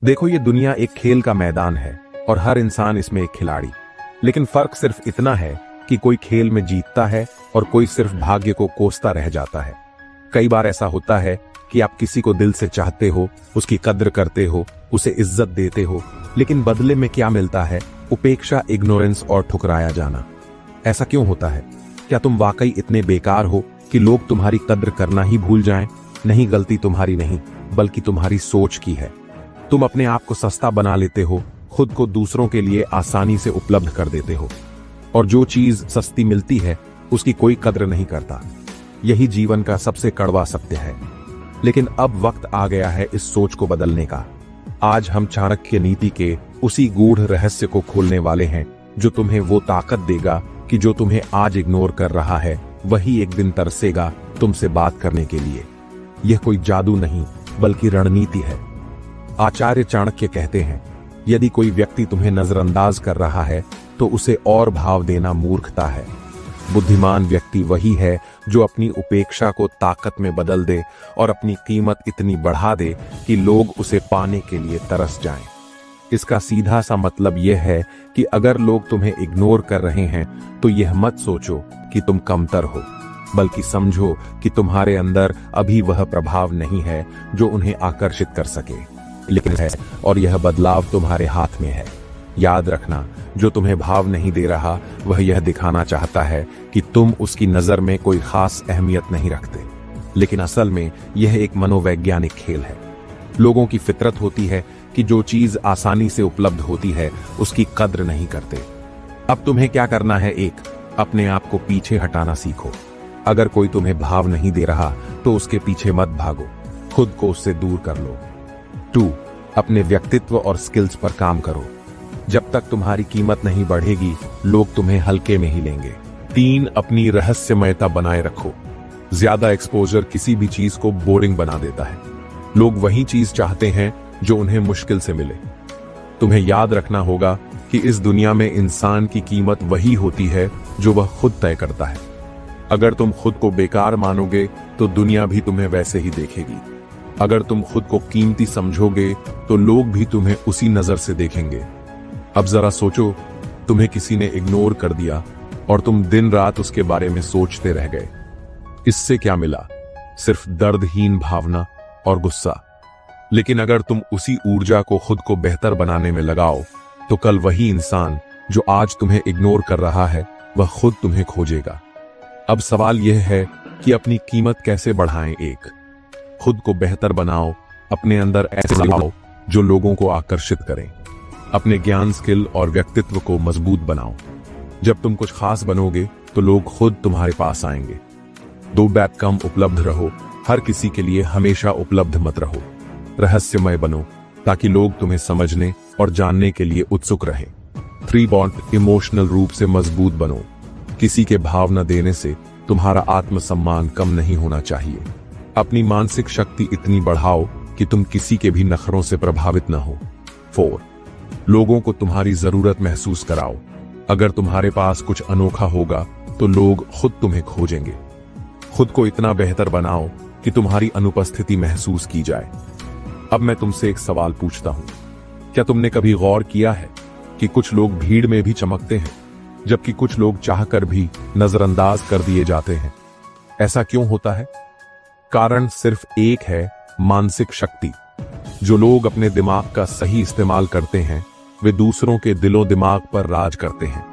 देखो, ये दुनिया एक खेल का मैदान है और हर इंसान इसमें एक खिलाड़ी। लेकिन फर्क सिर्फ इतना है कि कोई खेल में जीतता है और कोई सिर्फ भाग्य को कोसता रह जाता है। कई बार ऐसा होता है कि आप किसी को दिल से चाहते हो, उसकी कद्र करते हो, उसे इज्जत देते हो, लेकिन बदले में क्या मिलता है? उपेक्षा, इग्नोरेंस और ठुकराया जाना। ऐसा क्यों होता है? क्या तुम वाकई इतने बेकार हो कि लोग तुम्हारी कद्र करना ही भूल जाएं? नहीं, गलती तुम्हारी नहीं, बल्कि तुम्हारी सोच की है। तुम अपने आप को सस्ता बना लेते हो, खुद को दूसरों के लिए आसानी से उपलब्ध कर देते हो, और जो चीज सस्ती मिलती है उसकी कोई कद्र नहीं करता। यही जीवन का सबसे कड़वा सत्य है। लेकिन अब वक्त आ गया है इस सोच को बदलने का। आज हम चाणक्य नीति के उसी गूढ़ रहस्य को खोलने वाले हैं जो तुम्हें वो ताकत देगा कि जो तुम्हें आज इग्नोर कर रहा है वही एक दिन तरसेगा तुमसे बात करने के लिए। यह कोई जादू नहीं, बल्कि रणनीति है। आचार्य चाणक्य कहते हैं, यदि कोई व्यक्ति तुम्हें नजरअंदाज कर रहा है तो उसे और भाव देना मूर्खता है। बुद्धिमान व्यक्ति वही है जो अपनी उपेक्षा को ताकत में बदल दे और अपनी कीमत इतनी बढ़ा दे कि लोग उसे पाने के लिए तरस जाएं। इसका सीधा सा मतलब यह है कि अगर लोग तुम्हें इग्नोर कर रहे हैं तो यह मत सोचो कि तुम कमतर हो, बल्कि समझो कि तुम्हारे अंदर अभी वह प्रभाव नहीं है जो उन्हें आकर्षित कर सके, लेकिन है, और यह बदलाव तुम्हारे हाथ में है। याद रखना, जो तुम्हें भाव नहीं दे रहा वह यह दिखाना चाहता है कि तुम उसकी नजर में कोई खास अहमियत नहीं रखते, लेकिन असल में यह एक मनोवैज्ञानिक खेल है। लोगों की फितरत होती है कि जो चीज आसानी से उपलब्ध होती है उसकी कद्र नहीं करते। अब तुम्हें क्या करना है? एक, अपने आप को पीछे हटाना सीखो। अगर कोई तुम्हें भाव नहीं दे रहा तो उसके पीछे मत भागो, खुद को उससे दूर कर लो। 2, अपने व्यक्तित्व और स्किल्स पर काम करो। जब तक तुम्हारी कीमत नहीं बढ़ेगी लोग तुम्हें हल्के में ही लेंगे। 3, अपनी रहस्यमयता बनाए रखो। ज्यादा एक्सपोजर किसी भी चीज को बोरिंग बना देता है। लोग वही चीज चाहते हैं जो उन्हें मुश्किल से मिले। तुम्हें याद रखना होगा कि इस दुनिया में इंसान की कीमत वही होती है जो वह खुद तय करता है। अगर तुम खुद को बेकार मानोगे तो दुनिया भी तुम्हें वैसे ही देखेगी। अगर तुम खुद को कीमती समझोगे तो लोग भी तुम्हें उसी नजर से देखेंगे। अब जरा सोचो, तुम्हें किसी ने इग्नोर कर दिया और तुम दिन रात उसके बारे में सोचते रह गए। इससे क्या मिला? सिर्फ दर्दहीन भावना और गुस्सा। लेकिन अगर तुम उसी ऊर्जा को खुद को बेहतर बनाने में लगाओ तो कल वही इंसान जो आज तुम्हें इग्नोर कर रहा है वह खुद तुम्हें खोजेगा। अब सवाल यह है कि अपनी कीमत कैसे बढ़ाएं। 1, खुद को बेहतर बनाओ। अपने अंदर ऐसे लगाओ जो लोगों को आकर्षित करें। अपने ज्ञान, स्किल और व्यक्तित्व को मजबूत बनाओ। जब तुम कुछ खास बनोगे तो लोग खुद तुम्हारे पास आएंगे। 2, बैक कम उपलब्ध रहो। हर किसी के लिए हमेशा उपलब्ध मत रहो। रहस्यमय बनो ताकि लोग तुम्हें समझने और जानने के लिए उत्सुक रहें। 3, बॉन्ड, इमोशनल रूप से मजबूत बनो। किसी के भाव न देने से तुम्हारा आत्मसम्मान कम नहीं होना चाहिए। अपनी मानसिक शक्ति इतनी बढ़ाओ कि तुम किसी के भी नखरों से प्रभावित न हो। 4, लोगों को तुम्हारी जरूरत महसूस कराओ। अगर तुम्हारे पास कुछ अनोखा होगा तो लोग खुद तुम्हें खोजेंगे। खुद को इतना बेहतर बनाओ कि तुम्हारी अनुपस्थिति महसूस की जाए। अब मैं तुमसे एक सवाल पूछता हूं, क्या तुमने कभी गौर किया है कि कुछ लोग भीड़ में भी चमकते हैं जबकि कुछ लोग चाहकर भी नजरअंदाज कर दिए जाते हैं? ऐसा क्यों होता है? कारण सिर्फ एक है, मानसिक शक्ति। जो लोग अपने दिमाग का सही इस्तेमाल करते हैं वे दूसरों के दिलो दिमाग पर राज करते हैं,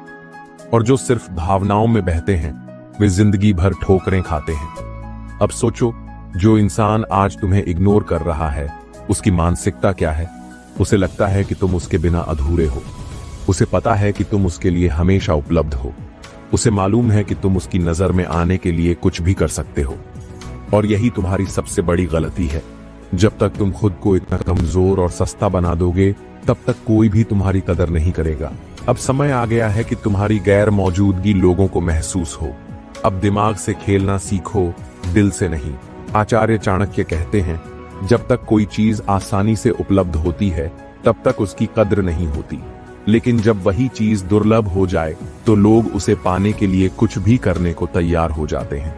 और जो सिर्फ भावनाओं में बहते हैं वे जिंदगी भर ठोकरें खाते हैं। अब सोचो, जो इंसान आज तुम्हें इग्नोर कर रहा है उसकी मानसिकता क्या है? उसे लगता है कि तुम उसके बिना अधूरे हो। उसे पता है कि तुम उसके लिए हमेशा उपलब्ध हो। उसे मालूम है कि तुम उसकी नजर में आने के लिए कुछ भी कर सकते हो। और यही तुम्हारी सबसे बड़ी गलती है। जब तक तुम खुद को इतना कमजोर और सस्ता बना दोगे तब तक कोई भी तुम्हारी कदर नहीं करेगा। अब समय आ गया है कि तुम्हारी गैर मौजूदगी लोगों को महसूस हो। अब दिमाग से खेलना सीखो, दिल से नहीं। आचार्य चाणक्य कहते हैं, जब तक कोई चीज आसानी से उपलब्ध होती है तब तक उसकी कद्र नहीं होती, लेकिन जब वही चीज दुर्लभ हो जाए तो लोग उसे पाने के लिए कुछ भी करने को तैयार हो जाते हैं।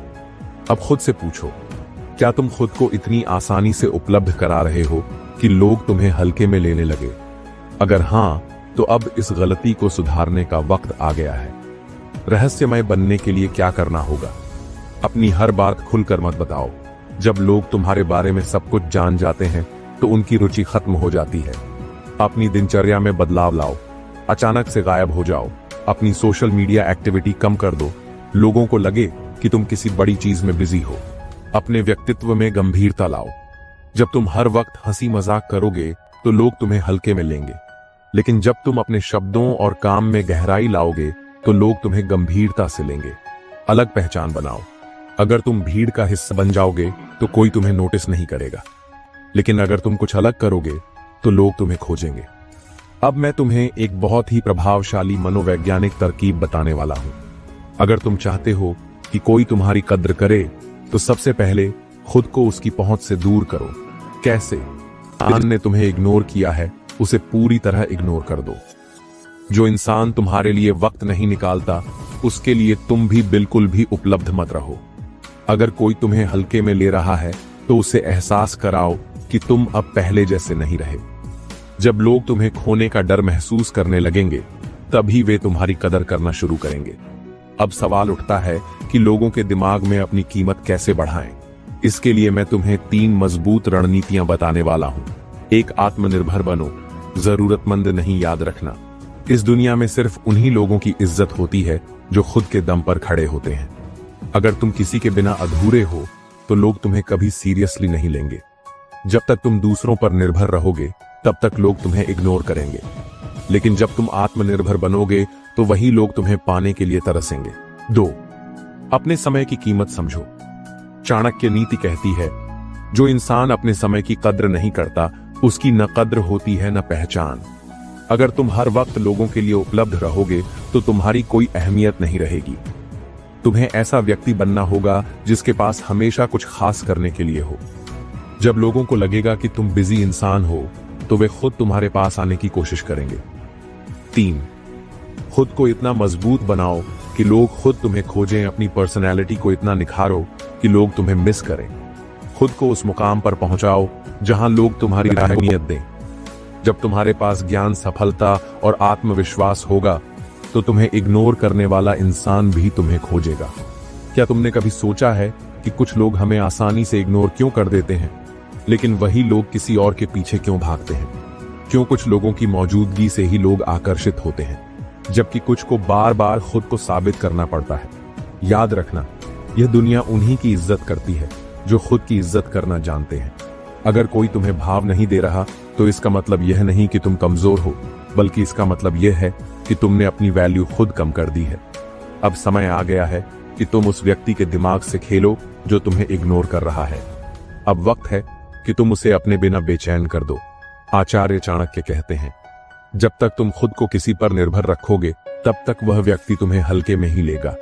अब खुद से पूछो, क्या तुम खुद को इतनी आसानी से उपलब्ध करा रहे हो कि लोग तुम्हें हल्के में लेने लगे? अगर हां, तो अब इस गलती को सुधारने का वक्त आ गया है। रहस्यमय बनने के लिए क्या करना होगा? अपनी हर बात खुलकर मत बताओ। जब लोग तुम्हारे बारे में सब कुछ जान जाते हैं तो उनकी रुचि खत्म हो जाती है। अपनी दिनचर्या में बदलाव लाओ। अचानक से गायब हो जाओ। अपनी सोशल मीडिया एक्टिविटी कम कर दो। लोगों को लगे कि तुम किसी बड़ी चीज में बिजी हो। अपने व्यक्तित्व में गंभीरता लाओ। जब तुम हर वक्त हंसी मजाक करोगे तो लोग तुम्हें हल्के में लेंगे, लेकिन जब तुम अपने शब्दों और काम में गहराई लाओगे तो लोग तुम्हें गंभीरता से लेंगे। अलग पहचान बनाओ। अगर तुम भीड़ का हिस्सा बन जाओगे तो कोई तुम्हें नोटिस नहीं करेगा, लेकिन अगर तुम कुछ अलग करोगे तो लोग तुम्हें खोजेंगे। अब मैं तुम्हें एक बहुत ही प्रभावशाली मनोवैज्ञानिक तरकीब बताने वाला हूं। अगर तुम चाहते हो कि कोई तुम्हारी कद्र करे तो सबसे पहले खुद को उसकी पहुंच से दूर करो। कैसे? इंसान ने तुम्हें इग्नोर किया है, उसे पूरी तरह इग्नोर कर दो। जो इंसान तुम्हारे लिए वक्त नहीं निकालता, उसके लिए तुम भी बिल्कुल भी उपलब्ध मत रहो। अगर कोई तुम्हें हल्के में ले रहा है तो उसे एहसास कराओ कि तुम अब पहले जैसे नहीं रहे। जब लोग तुम्हें खोने का डर महसूस करने लगेंगे, तभी वे तुम्हारी कदर करना शुरू करेंगे। अब सवाल उठता है कि लोगों के दिमाग में अपनी कीमत कैसे बढ़ाएं। इसके लिए मैं तुम्हें 3 मजबूत रणनीतियां बताने वाला हूं। 1, आत्मनिर्भर बनो। जरूरतमंद नहीं, याद रखना, इस दुनिया में सिर्फ उन्हीं लोगों की इज्जत होती है जो खुद के दम पर खड़े होते हैं। अगर तुम किसी के बिना अधूरे हो तो लोग तुम्हें कभी सीरियसली नहीं लेंगे। जब तक तुम दूसरों पर निर्भर रहोगे तब तक लोग तुम्हें इग्नोर करेंगे, लेकिन जब तुम आत्मनिर्भर बनोगे तो वही लोग तुम्हें पाने के लिए तरसेंगे। 2, अपने समय की कीमत समझो। चाणक्य नीति कहती है, जो इंसान अपने समय की कद्र नहीं करता, उसकी न कद्र होती है न पहचान। अगर तुम हर वक्त लोगों के लिए उपलब्ध रहोगे तो तुम्हारी कोई अहमियत नहीं रहेगी। तुम्हें ऐसा व्यक्ति बनना होगा जिसके पास हमेशा कुछ खास करने के लिए हो। जब लोगों को लगेगा कि तुम बिजी इंसान हो तो वे खुद तुम्हारे पास आने की कोशिश करेंगे। 3, खुद को इतना मजबूत बनाओ कि लोग खुद तुम्हें खोजें। अपनी पर्सनैलिटी को इतना निखारो कि लोग तुम्हें मिस करें। खुद को उस मुकाम पर पहुंचाओ जहां लोग तुम्हारी अहमियत दें। जब तुम्हारे पास ज्ञान, सफलता और आत्मविश्वास होगा तो तुम्हें इग्नोर करने वाला इंसान भी तुम्हें खोजेगा। क्या तुमने कभी सोचा है कि कुछ लोग हमें आसानी से इग्नोर क्यों कर देते हैं, लेकिन वही लोग किसी और के पीछे क्यों भागते हैं? क्यों कुछ लोगों की मौजूदगी से ही लोग आकर्षित होते हैं, जबकि कुछ को बार बार खुद को साबित करना पड़ता है? याद रखना, यह दुनिया उन्हीं की इज्जत करती है जो खुद की इज्जत करना जानते हैं। अगर कोई तुम्हें भाव नहीं दे रहा तो इसका मतलब यह नहीं कि तुम कमजोर हो, बल्कि इसका मतलब यह है कि तुमने अपनी वैल्यू खुद कम कर दी है। अब समय आ गया है कि तुम उस व्यक्ति के दिमाग से खेलो जो तुम्हें इग्नोर कर रहा है। अब वक्त है कि तुम उसे अपने बिना बेचैन कर दो। आचार्य चाणक्य कहते हैं, जब तक तुम खुद को किसी पर निर्भर रखोगे तब तक वह व्यक्ति तुम्हें हल्के में ही लेगा,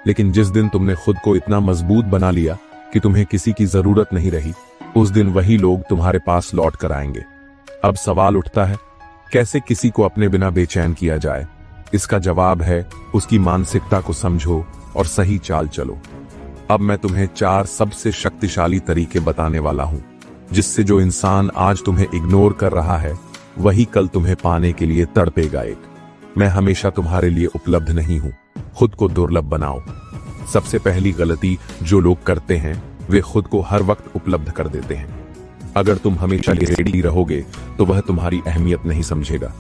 लेकिन जिस दिन तुमने खुद को इतना मजबूत बना लिया कि तुम्हें किसी की जरूरत नहीं रही, उस दिन वही लोग तुम्हारे पास लौट कर आएंगे। अब सवाल उठता है, कैसे किसी को अपने बिना बेचैन किया जाए? इसका जवाब है, उसकी मानसिकता को समझो और सही चाल चलो। अब मैं तुम्हें 4 सबसे शक्तिशाली तरीके बताने वाला हूं, जिससे जो इंसान आज तुम्हें इग्नोर कर रहा है वही कल तुम्हें पाने के लिए तड़पेगा। मैं हमेशा तुम्हारे लिए उपलब्ध नहीं हूं। खुद को दुर्लभ बनाओ। सबसे पहली गलती जो लोग करते हैं, वे खुद को हर वक्त उपलब्ध कर देते हैं। अगर तुम हमेशा रेडी रहोगे तो वह तुम्हारी अहमियत नहीं समझेगा।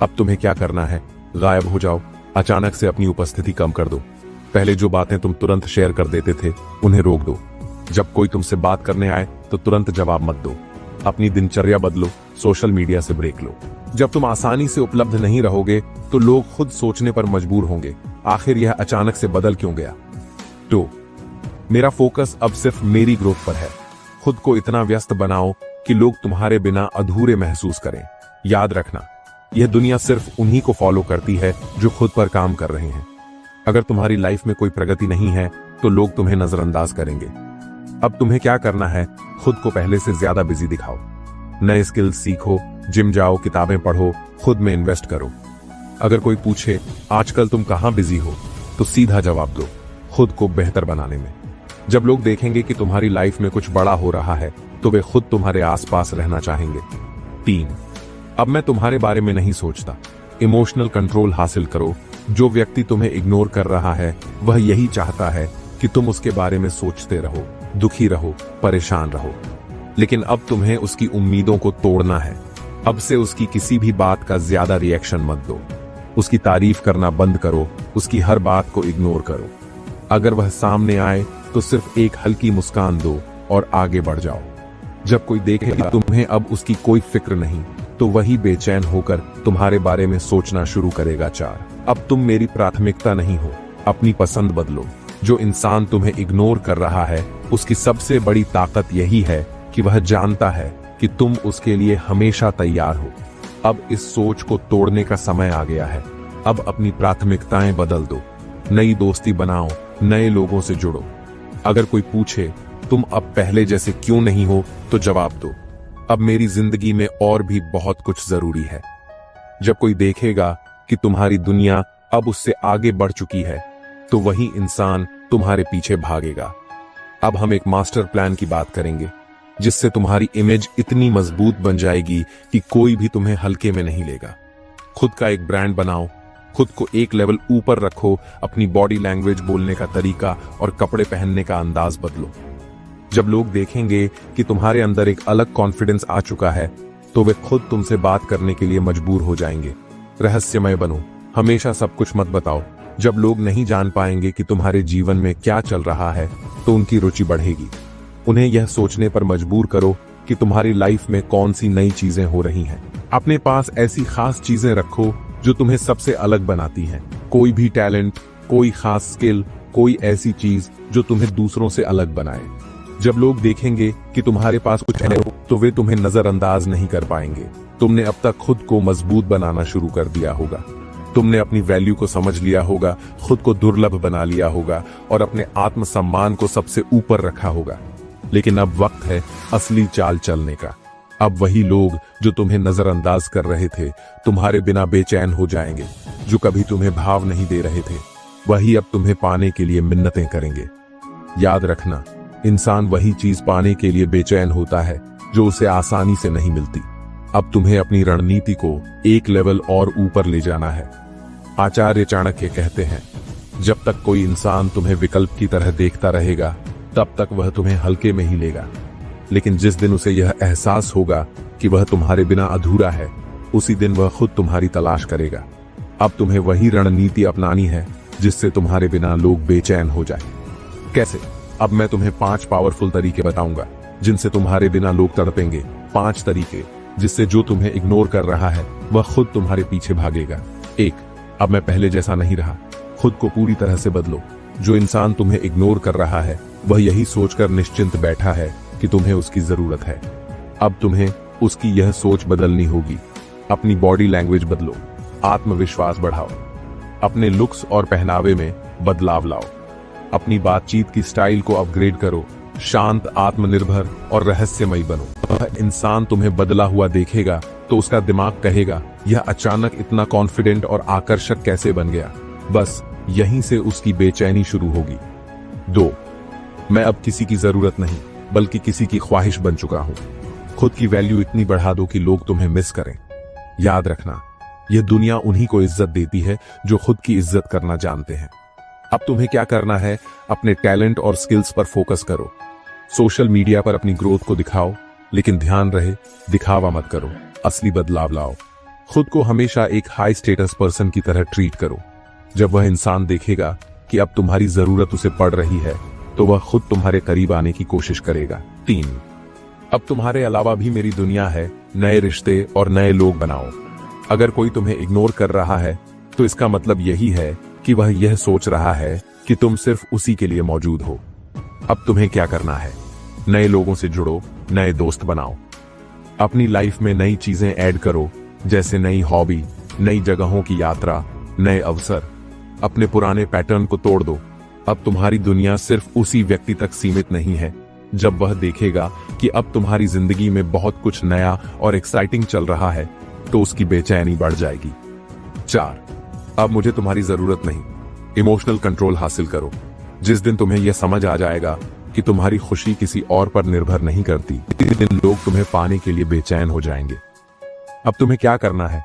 अब तुम्हें क्या करना है? गायब हो जाओ। अचानक से अपनी उपस्थिति कम कर दो। पहले जो बातें तुम तुरंत शेयर कर देते थे, उन्हें रोक दो। जब कोई तुमसे बात करने आए तो तुरंत जवाब मत दो। अपनी दिनचर्या बदलो, सोशल मीडिया से ब्रेक लो। जब तुम आसानी से उपलब्ध नहीं रहोगे तो लोग खुद सोचने पर मजबूर होंगे, आखिर यह अचानक से बदल क्यों गया? तो मेरा फोकस अब सिर्फ मेरी ग्रोथ पर है। खुद को इतना व्यस्त बनाओ कि लोग तुम्हारे बिना अधूरे महसूस करें। याद रखना, यह दुनिया सिर्फ उन्हीं को फॉलो करती है जो खुद पर काम कर रहे हैं। अगर तुम्हारी लाइफ में कोई प्रगति नहीं है तो लोग तुम्हें नजरअंदाज करेंगे। अब तुम्हें क्या करना है? खुद को पहले से ज्यादा बिजी दिखाओ। नए स्किल्स सीखो, जिम जाओ, किताबें पढ़ो, खुद में इन्वेस्ट करो। अगर कोई पूछे आजकल तुम कहां बिजी हो, तो सीधा जवाब दो, खुद को बेहतर बनाने में। जब लोग देखेंगे कि तुम्हारी लाइफ में कुछ बड़ा हो रहा है तो वे खुद तुम्हारे आसपास रहना चाहेंगे। 3, अब मैं तुम्हारे बारे में नहीं सोचता। इमोशनल कंट्रोल हासिल करो। जो व्यक्ति तुम्हें इग्नोर कर रहा है वह यही चाहता है कि तुम उसके बारे में सोचते रहो, दुखी रहो, परेशान रहो। लेकिन अब तुम्हें उसकी उम्मीदों को तोड़ना है। अब से उसकी किसी भी बात का ज्यादा रिएक्शन मत दो। उसकी तारीफ करना बंद करो, उसकी हर बात को इग्नोर करो। अगर वह सामने आए तो सिर्फ एक हल्की मुस्कान दो और आगे बढ़ जाओ। जब कोई देखे कि तुम्हें अब उसकी कोई फिक्र नहीं, तो वही बेचैन होकर तुम्हारे बारे में सोचना शुरू करेगा। 4, अब तुम मेरी प्राथमिकता नहीं हो। अपनी पसंद बदलो। जो इंसान तुम्हें इग्नोर कर रहा है उसकी सबसे बड़ी ताकत यही है कि वह जानता है कि तुम उसके लिए हमेशा तैयार हो। अब इस सोच को तोड़ने का समय आ गया है। अब अपनी प्राथमिकताएं बदल दो। नई दोस्ती बनाओ, नए लोगों से जुड़ो। अगर कोई पूछे तुम अब पहले जैसे क्यों नहीं हो, तो जवाब दो, अब मेरी जिंदगी में और भी बहुत कुछ जरूरी है। जब कोई देखेगा कि तुम्हारी दुनिया अब उससे आगे बढ़ चुकी है, तो वही इंसान तुम्हारे पीछे भागेगा। अब हम एक मास्टर प्लान की बात करेंगे, जिससे तुम्हारी इमेज इतनी मजबूत बन जाएगी कि कोई भी तुम्हें हल्के में नहीं लेगा। खुद का एक ब्रांड बनाओ, खुद को एक लेवल ऊपर रखो। अपनी बॉडी लैंग्वेज, बोलने का तरीका और कपड़े पहनने का अंदाज बदलो। जब लोग देखेंगे कि तुम्हारे अंदर एक अलग कॉन्फिडेंस आ चुका है, तो वे खुद तुमसे बात करने के लिए मजबूर हो जाएंगे। रहस्यमय बनो, हमेशा सब कुछ मत बताओ। जब लोग नहीं जान पाएंगे कि तुम्हारे जीवन में क्या चल रहा है, तो उनकी रुचि बढ़ेगी। उन्हें यह सोचने पर मजबूर करो कि तुम्हारी लाइफ में कौन सी नई चीजें हो रही हैं। अपने पास ऐसी खास चीजें रखो जो तुम्हें सबसे अलग बनाती हैं। कोई भी टैलेंट, कोई खास स्किल, कोई ऐसी चीज जो तुम्हें दूसरों से अलग बनाए। जब लोग देखेंगे कि तुम्हारे पास कुछ है, तो वे तुम्हें नजरअंदाज नहीं कर पाएंगे। तुमने अब तक खुद को मजबूत बनाना शुरू कर दिया होगा। तुमने अपनी वैल्यू को समझ लिया होगा, खुद को दुर्लभ बना लिया होगा और अपने आत्मसम्मान को सबसे ऊपर रखा होगा। लेकिन अब वक्त है असली चाल चलने का। अब वही लोग जो तुम्हें नजरअंदाज कर रहे थे, तुम्हारे बिना बेचैन हो जाएंगे। जो कभी तुम्हें भाव नहीं दे रहे थे, वही अब तुम्हें पाने के लिए मिन्नतें करेंगे। याद रखना, इंसान वही चीज पाने के लिए बेचैन होता है जो उसे आसानी से नहीं मिलती। अब तुम्हें अपनी रणनीति को एक लेवल और ऊपर ले जाना है। आचार्य चाणक्य कहते हैं, जब तक कोई इंसान तुम्हें विकल्प की तरह देखता रहेगा, तब तक वह तुम्हें हल्के में ही लेगा। लेकिन जिस दिन उसे यह एहसास होगा कि वह तुम्हारे बिना अधूरा है, उसी दिन वह खुद तुम्हारी तलाश करेगा। अब तुम्हें वही रणनीति अपनानी है जिससे तुम्हारे बिना लोग बेचैन हो जाए। कैसे? अब मैं तुम्हें 5 पावरफुल तरीके बताऊंगा जिनसे तुम्हारे बिना लोग तड़पेंगे। 5 तरीके जिससे जो तुम्हें इग्नोर कर रहा है वह खुद तुम्हारे पीछे भागेगा। 1, अब मैं पहले जैसा नहीं रहा। खुद को पूरी तरह से बदलो। जो इंसान तुम्हें इग्नोर कर रहा है वह यही सोचकर निश्चिंत बैठा है कि तुम्हें उसकी जरूरत है। अब तुम्हें उसकी यह सोच बदलनी होगी। अपनी बॉडी लैंग्वेज बदलो, आत्मविश्वास बढ़ाओ, अपने लुक्स और पहनावे में बदलाव लाओ, अपनी बातचीत की स्टाइल को अपग्रेड करो, शांत, आत्मनिर्भर और रहस्यमयी बनो। वह इंसान तुम्हें बदला हुआ देखेगा तो उसका दिमाग कहेगा, यह अचानक इतना कॉन्फिडेंट और आकर्षक कैसे बन गया। बस यहीं से उसकी बेचैनी शुरू होगी। 2, मैं अब किसी की जरूरत नहीं बल्कि किसी की ख्वाहिश बन चुका हूं। खुद की वैल्यू इतनी बढ़ा दो कि लोग तुम्हें मिस करें। याद रखना, यह दुनिया उन्हीं को इज्जत देती है जो खुद की इज्जत करना जानते हैं। अब तुम्हें क्या करना है, अपने टैलेंट और स्किल्स पर फोकस करो। सोशल मीडिया पर अपनी ग्रोथ को दिखाओ, लेकिन ध्यान रहे दिखावा मत करो, असली बदलाव लाओ। खुद को हमेशा एक हाई स्टेटस पर्सन की तरह ट्रीट करो। जब वह इंसान देखेगा कि अब तुम्हारी जरूरत उसे पड़ रही है, तो वह खुद तुम्हारे करीब आने की कोशिश करेगा। 3, अब तुम्हारे अलावा भी मेरी दुनिया है। नए रिश्ते और नए लोग बनाओ। अगर कोई तुम्हें इग्नोर कर रहा है, तो इसका मतलब यही है कि वह यह सोच रहा है कि तुम सिर्फ उसी के लिए मौजूद हो। अब तुम्हें क्या करना है, नए लोगों से जुड़ो, नए दोस्त बनाओ, अपनी लाइफ में नई चीजें ऐड करो, जैसे नई हॉबी, नई जगहों की यात्रा, नए अवसर। अपने पुराने पैटर्न को तोड़ दो। अब तुम्हारी दुनिया सिर्फ उसी व्यक्ति तक सीमित नहीं है। जब वह देखेगा कि अब तुम्हारी जिंदगी में बहुत कुछ नया और एक्साइटिंग चल रहा है, तो उसकी बेचैनी बढ़ जाएगी। 4, अब मुझे तुम्हारी जरूरत नहीं। इमोशनल कंट्रोल हासिल करो। जिस दिन तुम्हें यह समझ आ जाएगा कि तुम्हारी खुशी किसी और पर निर्भर नहीं करती, उस दिन लोग तुम्हें पाने के लिए बेचैन हो जाएंगे। अब तुम्हें क्या करना है?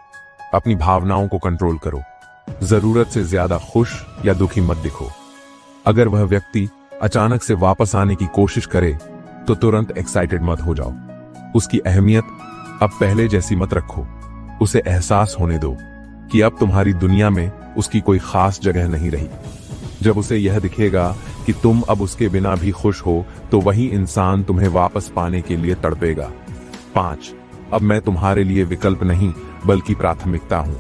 अपनी भावनाओं को कंट्रोल करो। जरूरत से ज्यादा खुश या दुखी मत दिखो। अगर वह व्यक्ति अचानक से वापस आने की कोशिश करे तो तुरंत एक्साइटेड मत हो जाओ। उसकी अहमियत अब पहले जैसी मत रखो। उसे एहसास होने दो कि अब तुम्हारी दुनिया में उसकी कोई खास जगह नहीं रही। जब उसे यह दिखेगा कि तुम अब उसके बिना भी खुश हो तो वही इंसान तुम्हें वापस पाने के लिए तड़पेगा। 5. अब मैं तुम्हारे लिए विकल्प नहीं बल्कि प्राथमिकता हूं।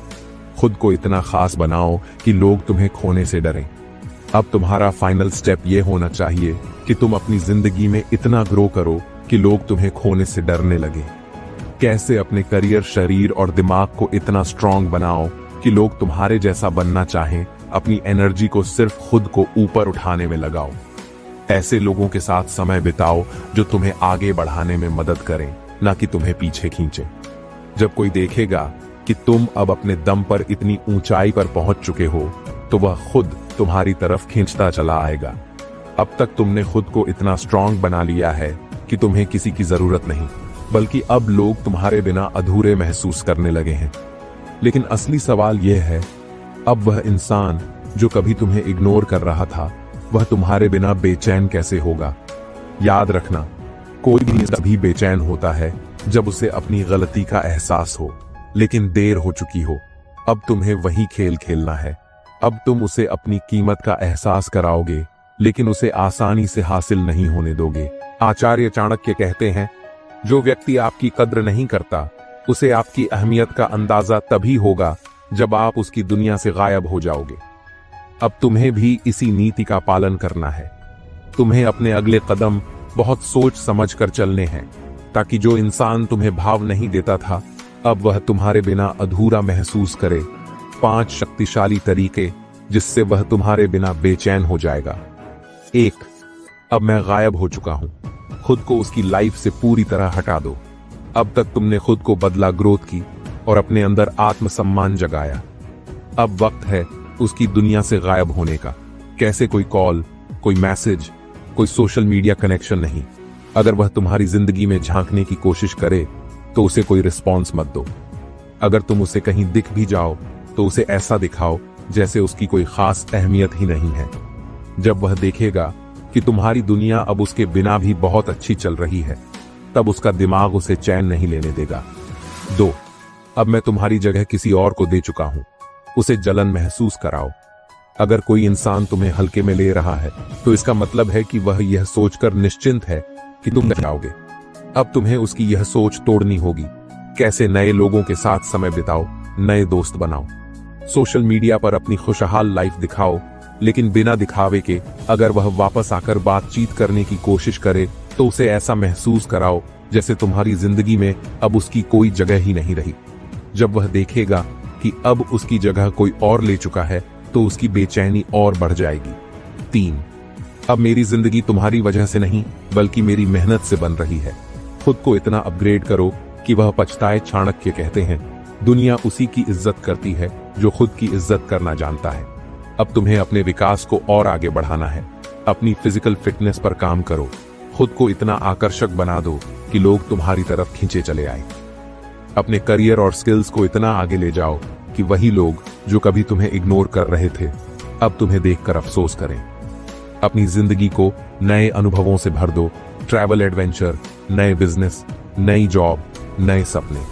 खुद को इतना खास बनाओ कि लोग तुम्हें खोने से डरें। अब तुम्हारा फाइनल स्टेप यह होना चाहिए कि तुम अपनी जिंदगी में इतना ग्रो करो कि लोग तुम्हें खोने से डरने लगे। कैसे अपने करियर, शरीर और दिमाग को इतना स्ट्रांग बनाओ कि लोग तुम्हारे जैसा बनना चाहें। अपनी एनर्जी को सिर्फ खुद को ऊपर उठाने में लगाओ। ऐसे लोगों के साथ समय बिताओ जो तुम्हें आगे बढ़ाने में मदद करें, ना कि तुम्हें पीछे खींचे। जब कोई देखेगा कि तुम अब अपने दम पर इतनी ऊंचाई पर पहुंच चुके हो तो वह खुद तुम्हारी तरफ खींचता चला आएगा। अब तक तुमने खुद को इतना स्ट्रांग बना लिया है कि तुम्हें किसी की जरूरत नहीं, बल्कि अब लोग तुम्हारे बिना अधूरे महसूस करने लगे हैं। लेकिन असली सवाल यह है, अब वह इंसान जो कभी तुम्हें इग्नोर कर रहा था, वह तुम्हारे बिना बेचैन कैसे होगा? याद रखना, कोई भी तभी बेचैन होता है जब उसे अपनी गलती का एहसास हो, लेकिन देर हो चुकी हो। अब तुम्हें वही खेल खेलना है। अब तुम उसे अपनी कीमत का एहसास कराओगे, लेकिन उसे आसानी से हासिल नहीं होने दोगे। आचार्य चाणक्य कहते हैं, जो व्यक्ति आपकी कद्र नहीं करता, उसे आपकी अहमियत का अंदाजा तभी होगा जब आप उसकी दुनिया से गायब हो जाओगे। अब तुम्हें भी इसी नीति का पालन करना है। तुम्हें अपने अगले कदम बहुत सोच समझ कर चलने हैं, ताकि जो इंसान तुम्हें भाव नहीं देता था, अब वह तुम्हारे बिना अधूरा महसूस करे। 5 शक्तिशाली तरीके जिससे वह तुम्हारे बिना बेचैन हो जाएगा। 1. अब मैं गायब हो चुका हूं। खुद को उसकी लाइफ से पूरी तरह हटा दो। अब तक तुमने खुद को बदला, ग्रोथ की और अपने अंदर आत्मसम्मान जगाया। अब वक्त है उसकी दुनिया से गायब होने का। कैसे? कोई कॉल, कोई मैसेज, कोई सोशल मीडिया कनेक्शन नहीं। अगर वह तुम्हारी जिंदगी में झांकने की कोशिश करे तो उसे कोई रिस्पॉन्स मत दो। अगर तुम उसे कहीं दिख भी जाओ तो उसे ऐसा दिखाओ जैसे उसकी कोई खास अहमियत ही नहीं है। जब वह देखेगा कि तुम्हारी दुनिया अब उसके बिना भी बहुत अच्छी चल रही है, तब उसका दिमाग उसे चैन नहीं लेने देगा। 2. अब मैं तुम्हारी जगह किसी और को दे चुका हूं। उसे जलन महसूस कराओ। अगर कोई इंसान तुम्हें हल्के में ले रहा है तो इसका मतलब है कि वह यह सोचकर निश्चिंत है कि तुम जाओगे। अब तुम्हें उसकी यह सोच तोड़नी होगी। कैसे? नए लोगों के साथ समय बिताओ, नए दोस्त बनाओ, सोशल मीडिया पर अपनी खुशहाल लाइफ दिखाओ, लेकिन बिना दिखावे के। अगर वह वापस आकर बातचीत करने की कोशिश करे तो उसे ऐसा महसूस कराओ जैसे तुम्हारी जिंदगी में अब उसकी कोई जगह ही नहीं रही। जब वह देखेगा कि अब उसकी जगह कोई और ले चुका है तो उसकी बेचैनी और बढ़ जाएगी। 3. अब मेरी जिंदगी तुम्हारी वजह से नहीं बल्कि मेरी मेहनत से बन रही है। खुद को इतना अपग्रेड करो कि वह पछताए। चाणक्य कहते हैं, दुनिया उसी की इज्जत करती है जो खुद की इज्जत करना जानता है। अब तुम्हें अपने विकास को और आगे बढ़ाना है। अपनी फिजिकल फिटनेस पर काम करो। खुद को इतना आकर्षक बना दो कि लोग तुम्हारी तरफ खींचे चले आए। अपने करियर और स्किल्स को इतना आगे ले जाओ कि वही लोग जो कभी तुम्हें इग्नोर कर रहे थे, अब तुम्हें देखकर अफसोस करें। अपनी जिंदगी को नए अनुभवों से भर दो। ट्रैवल, एडवेंचर, नए बिजनेस, नई जॉब, नए सपने।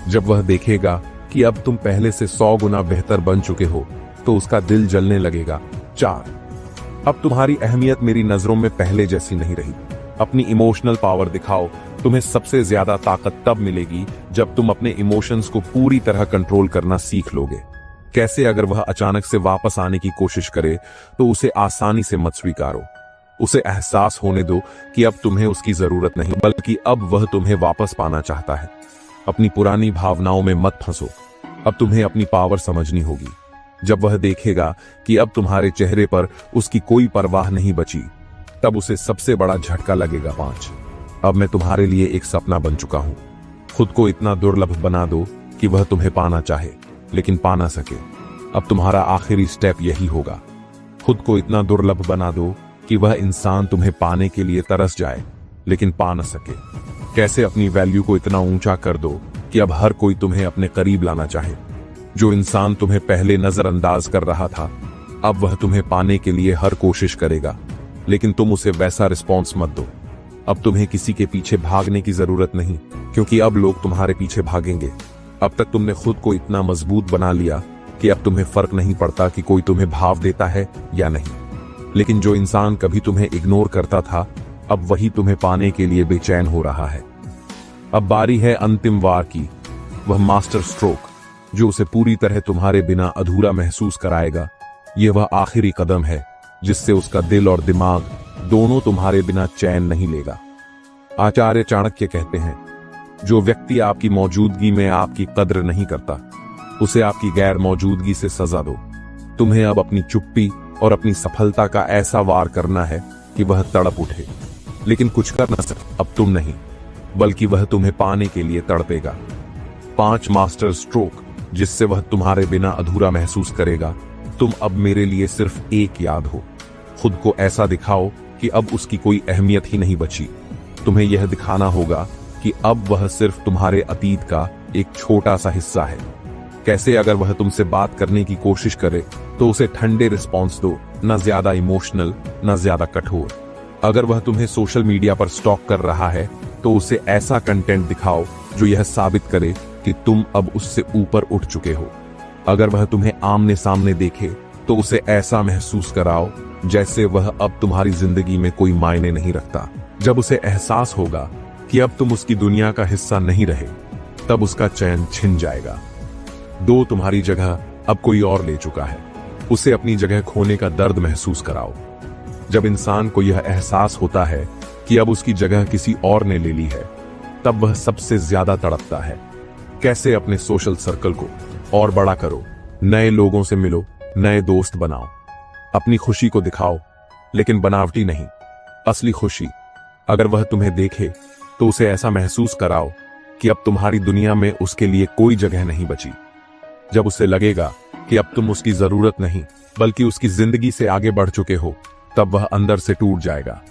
जब वह देखेगा कि अब तुम पहले से 100 गुना बेहतर बन चुके हो तो उसका दिल जलने लगेगा। 4. अब तुम्हारी अहमियत मेरी नजरों में पहले जैसी नहीं रही। अपनी इमोशनल पावर दिखाओ। तुम्हें सबसे ज्यादा ताकत तब मिलेगी जब तुम अपने इमोशंस को पूरी तरह कंट्रोल करना सीख लोगे। कैसे? अगर वह अचानक से वापस आने की कोशिश करे तो उसे आसानी से मत स्वीकारो। उसे एहसास होने दो कि अब तुम्हें उसकी जरूरत नहीं, बल्कि अब वह तुम्हें वापस पाना चाहता है। अपनी पुरानी भावनाओं में मत फंसो। अब तुम्हें अपनी पावर समझनी होगी। जब वह देखेगा कि अब तुम्हारे चेहरे पर उसकी कोई परवाह नहीं बची, तब उसे सबसे बड़ा झटका लगेगा। 5. अब मैं तुम्हारे लिए एक सपना बन चुका हूं। खुद को इतना दुर्लभ बना दो कि वह तुम्हें पाना चाहे लेकिन पा ना सके। अब तुम्हारा आखिरी स्टेप यही होगा। खुद को इतना दुर्लभ बना दो कि वह इंसान तुम्हें पाने के लिए तरस जाए लेकिन पा न सके। कैसे? अपनी वैल्यू को इतना ऊंचा कर दो कि अब हर कोई तुम्हें अपने करीब लाना चाहे। जो इंसान तुम्हें पहले नजरअंदाज कर रहा था, अब वह तुम्हें पाने के लिए हर कोशिश करेगा, लेकिन तुम उसे वैसा रिस्पॉन्स मत दो। अब तुम्हें किसी के पीछे भागने की जरूरत नहीं, क्योंकि अब लोग तुम्हारे पीछे भागेंगे। अब तक तुमने खुद को इतना मजबूत बना लिया कि अब तुम्हें फर्क नहीं पड़ता कि कोई तुम्हें भाव देता है या नहीं। लेकिन जो इंसान कभी तुम्हें इग्नोर करता था, अब वही तुम्हें पाने के लिए बेचैन हो रहा है। अब बारी है अंतिम वार की, वह मास्टर स्ट्रोक, जो उसे पूरी तरह तुम्हारे बिना अधूरा महसूस कराएगा। यह वह आखिरी कदम है जिससे उसका दिल और दिमाग दोनों तुम्हारे बिना चैन नहीं लेगा। आचार्य चाणक्य कहते हैं, जो व्यक्ति आपकी मौजूदगी में आपकी कद्र नहीं करता, उसे आपकी गैर मौजूदगी से सजा दो। तुम्हें अब अपनी चुप्पी और अपनी सफलता का ऐसा वार करना है कि वह तड़प उठे, लेकिन कुछ कर न सके। अब तुम नहीं, बल्कि वह तुम्हें पाने के लिए तड़पेगा। 5 मास्टर स्ट्रोक जिससे वह तुम्हारे बिना अधूरा महसूस करेगा। तुम अब मेरे लिए सिर्फ एक याद हो। खुद को ऐसा दिखाओ कि अब उसकी कोई अहमियत ही नहीं बची। तुम्हें यह दिखाना होगा कि अब वह सिर्फ तुम्हारे अतीत का एक छोटा सा हिस्सा है। कैसे? अगर वह तुमसे बात करने की कोशिश करे तो उसे ठंडे रिस्पॉन्स दो, न ज्यादा इमोशनल न ज्यादा कठोर। अगर वह तुम्हें सोशल मीडिया पर स्टॉक कर रहा है तो उसे ऐसा कंटेंट दिखाओ जो यह साबित करे कि तुम अब उससे ऊपर उठ चुके हो। अगर वह तुम्हें आमने सामने देखे तो उसे ऐसा महसूस कराओ जैसे वह अब तुम्हारी जिंदगी में कोई मायने नहीं रखता। जब उसे एहसास होगा कि अब तुम उसकी दुनिया का हिस्सा नहीं रहे, तब उसका चैन छिन जाएगा। तुम्हारी जगह अब कोई और ले चुका है। उसे अपनी जगह खोने का दर्द महसूस कराओ। जब इंसान को यह एहसास होता है कि अब उसकी जगह किसी और ने ले ली है, तब वह सबसे ज्यादा तड़पता है। कैसे? अपने सोशल सर्कल को और बड़ा करो, नए लोगों से मिलो, नए दोस्त बनाओ, अपनी खुशी को दिखाओ, लेकिन बनावटी नहीं, असली खुशी। अगर वह तुम्हें देखे तो उसे ऐसा महसूस कराओ कि अब तुम्हारी दुनिया में उसके लिए कोई जगह नहीं बची। जब उसे लगेगा कि अब तुम उसकी जरूरत नहीं बल्कि उसकी जिंदगी से आगे बढ़ चुके हो, तब वह अंदर से टूट जाएगा।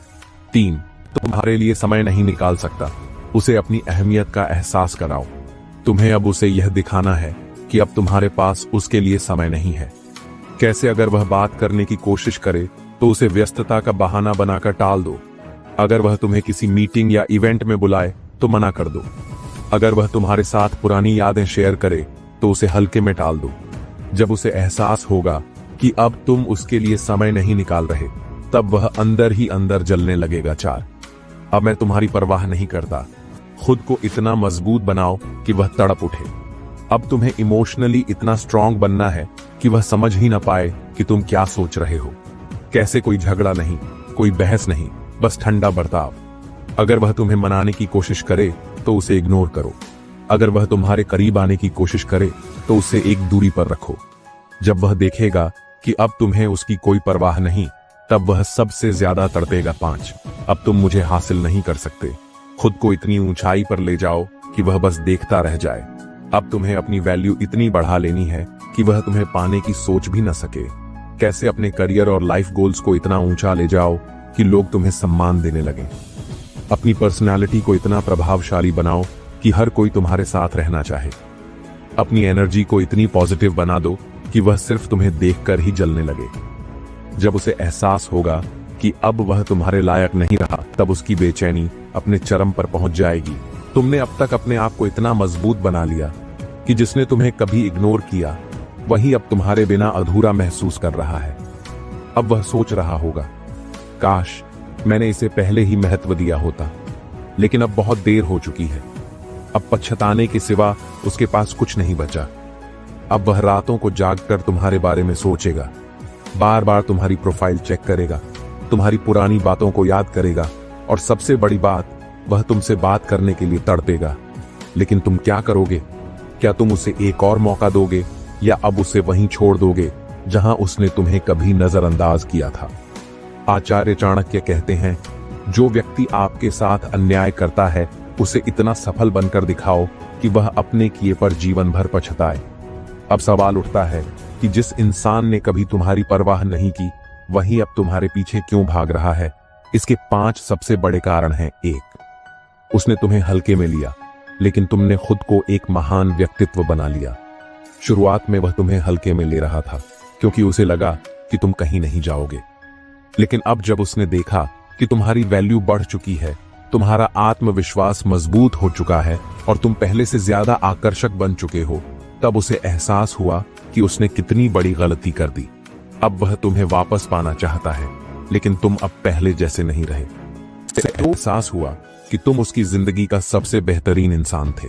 3, तुम्हारे लिए समय नहीं निकाल सकता। उसे अपनी अहमियत का एहसास कराओ। तुम्हें अब उसे यह दिखाना है कि अब तुम्हारे पास उसके लिए समय नहीं है। कैसे? अगर वह बात करने की कोशिश करे तो उसे व्यस्तता का बहाना बनाकर टाल दो। अगर वह तुम्हें किसी मीटिंग या इवेंट में बुलाए तो मना कर दो। अगर वह तुम्हारे साथ पुरानी यादें शेयर करे तो उसे हल्के में टाल दो। जब उसे एहसास होगा कि अब तुम उसके लिए समय नहीं निकाल रहे, तब वह अंदर ही अंदर जलने लगेगा। 4, अब मैं तुम्हारी परवाह नहीं करता। खुद को इतना मजबूत बनाओ कि वह तड़प उठे। अब तुम्हें इमोशनली इतना स्ट्रांग बनना है कि वह समझ ही ना पाए कि तुम क्या सोच रहे हो। कैसे? कोई झगड़ा नहीं, कोई बहस नहीं, बस ठंडा बर्ताव। अगर वह तुम्हें मनाने की कोशिश करे तो उसे इग्नोर करो। अगर वह तुम्हारे करीब आने की कोशिश करे तो उसे एक दूरी पर रखो। जब वह देखेगा कि अब तुम्हें उसकी कोई परवाह नहीं, तब वह सबसे ज्यादा तड़पेगा। 5, अब तुम मुझे हासिल नहीं कर सकते। खुद को इतनी ऊंचाई पर ले जाओ कि वह बस देखता रह जाए। अब तुम्हें अपनी वैल्यू इतनी बढ़ा लेनी है कि वह तुम्हें पाने की सोच भी न सके। कैसे? अपने करियर और लाइफ गोल्स को इतना ऊंचा ले जाओ कि लोग तुम्हें सम्मान देने लगें। अपनी पर्सनालिटी को इतना प्रभावशाली बनाओ कि हर कोई तुम्हारे साथ रहना चाहे। अपनी एनर्जी को इतनी पॉजिटिव बना दो कि वह सिर्फ तुम्हें देखकर ही जलने लगे। जब उसे एहसास होगा कि अब वह तुम्हारे लायक नहीं रहा, तब उसकी बेचैनी अपने चरम पर पहुंच जाएगी। तुमने अब तक अपने आप को इतना मजबूत बना लिया कि जिसने तुम्हें कभी इग्नोर किया, वही अब तुम्हारे बिना अधूरा महसूस कर रहा है। अब वह सोच रहा होगा, काश मैंने इसे पहले ही महत्व दिया होता, लेकिन अब बहुत देर हो चुकी है। अब पछताने के सिवा उसके पास कुछ नहीं बचा। अब वह रातों को जागकर तुम्हारे बारे में सोचेगा, बार बार तुम्हारी प्रोफाइल चेक करेगा, तुम्हारी पुरानी बातों को याद करेगा, और सबसे बड़ी बात, वह तुमसे बात करने के लिए तड़पेगा। लेकिन तुम क्या करोगे? क्या तुम उसे एक और मौका दोगे, या अब उसे वहीं छोड़ दोगे जहां उसने तुम्हें कभी नजरअंदाज किया था? आचार्य चाणक्य कहते हैं, जो व्यक्ति आपके साथ अन्याय करता है, उसे इतना सफल बनकर दिखाओ कि वह अपने किए पर जीवन भर पछताए। अब सवाल उठता है कि जिस इंसान ने कभी तुम्हारी परवाह नहीं की, वही अब तुम्हारे पीछे क्यों भाग रहा है? इसके 5 सबसे बड़े कारण हैं। 1, उसने तुम्हें हल्के में लिया। लेकिन तुमने खुद को एक महान व्यक्तित्व बना लिया। शुरुआत में वह तुम्हें हल्के में ले रहा था क्योंकि उसे लगा कि तुम कहीं नहीं जाओगे, लेकिन अब जब उसने देखा कि तुम्हारी वैल्यू बढ़ चुकी है, तुम्हारा आत्मविश्वास मजबूत हो चुका है और तुम पहले से ज्यादा आकर्षक बन चुके हो, तब उसे एहसास हुआ कि उसने कितनी बड़ी गलती कर दी। अब वह तुम्हें वापस पाना चाहता है, लेकिन तुम अब पहले जैसे नहीं रहे। एहसास हुआ कि तुम उसकी जिंदगी का सबसे बेहतरीन इंसान थे।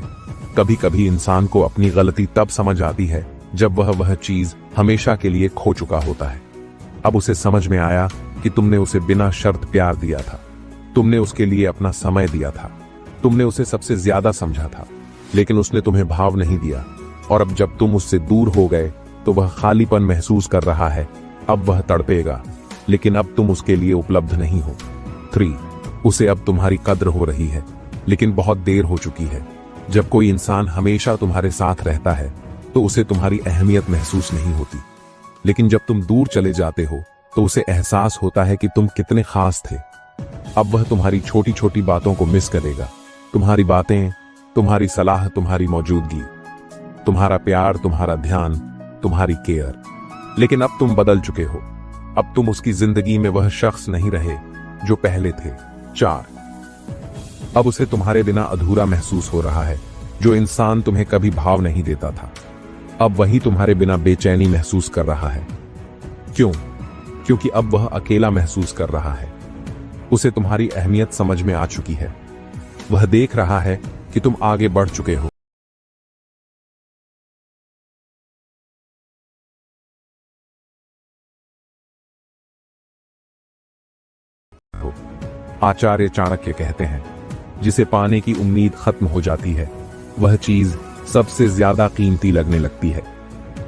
कभी कभी इंसान को अपनी गलती तब समझ आती है जब वह चीज हमेशा के लिए खो चुका होता है। अब उसे समझ में आया कि तुमने उसे बिना शर्त प्यार दिया था, तुमने उसके लिए अपना समय दिया था, तुमने उसे सबसे ज्यादा समझा था, लेकिन उसने तुम्हें भाव नहीं दिया। और अब जब तुम उससे दूर हो गए तो वह खालीपन महसूस कर रहा है। अब वह तड़पेगा, लेकिन अब तुम उसके लिए उपलब्ध नहीं हो। 3. उसे अब तुम्हारी कद्र हो रही है, लेकिन बहुत देर हो चुकी है। जब कोई इंसान हमेशा तुम्हारे साथ रहता है तो उसे तुम्हारी अहमियत महसूस नहीं होती, लेकिन जब तुम दूर चले जाते हो तो उसे एहसास होता है कि तुम कितने खास थे। अब वह तुम्हारी छोटी छोटी बातों को मिस करेगा, तुम्हारी बातें, तुम्हारी सलाह, तुम्हारी मौजूदगी, तुम्हारा प्यार, तुम्हारा ध्यान, तुम्हारी केयर। लेकिन अब तुम बदल चुके हो। अब तुम उसकी जिंदगी में वह शख्स नहीं रहे जो पहले थे। 4. अब उसे तुम्हारे बिना अधूरा महसूस हो रहा है। जो इंसान तुम्हें कभी भाव नहीं देता था, अब वही तुम्हारे बिना बेचैनी महसूस कर रहा है। क्यों? क्योंकि अब वह अकेला महसूस कर रहा है। उसे तुम्हारी अहमियत समझ में आ चुकी है। वह देख रहा है कि तुम आगे बढ़ चुके हो। आचार्य चाणक्य कहते हैं, जिसे पाने की उम्मीद खत्म हो जाती है, वह चीज सबसे ज्यादा कीमती लगने लगती है।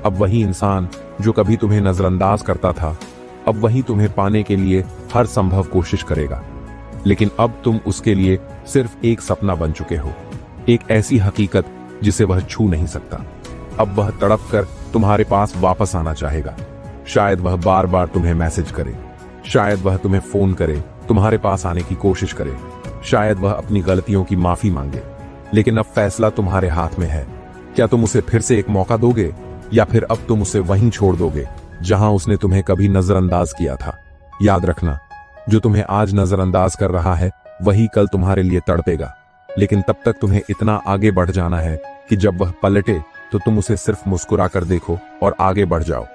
अब वही इंसान जो कभी तुम्हें नजरअंदाज करता था, अब वही तुम्हें पाने के लिए हर संभव कोशिश करेगा। लेकिन अब तुम उसके लिए सिर्फ एक सपना बन चुके हो, एक ऐसी हकीकत जिसे वह छू नहीं सकता। अब वह तड़प कर तुम्हारे पास वापस आना चाहेगा। शायद वह बार बार तुम्हें मैसेज करे, शायद वह तुम्हें फोन करे, तुम्हारे पास आने की कोशिश करे, शायद वह अपनी गलतियों की माफी मांगे। लेकिन अब फैसला तुम्हारे हाथ में है। क्या तुम उसे फिर से एक मौका दोगे, या फिर अब तुम उसे वहीं छोड़ दोगे जहां उसने तुम्हें कभी नजरअंदाज किया था? याद रखना, जो तुम्हें आज नजरअंदाज कर रहा है वही कल तुम्हारे लिए तड़पेगा। लेकिन तब तक तुम्हें इतना आगे बढ़ जाना है कि जब वह पलटे तो तुम उसे सिर्फ मुस्कुरा कर देखो और आगे बढ़ जाओ।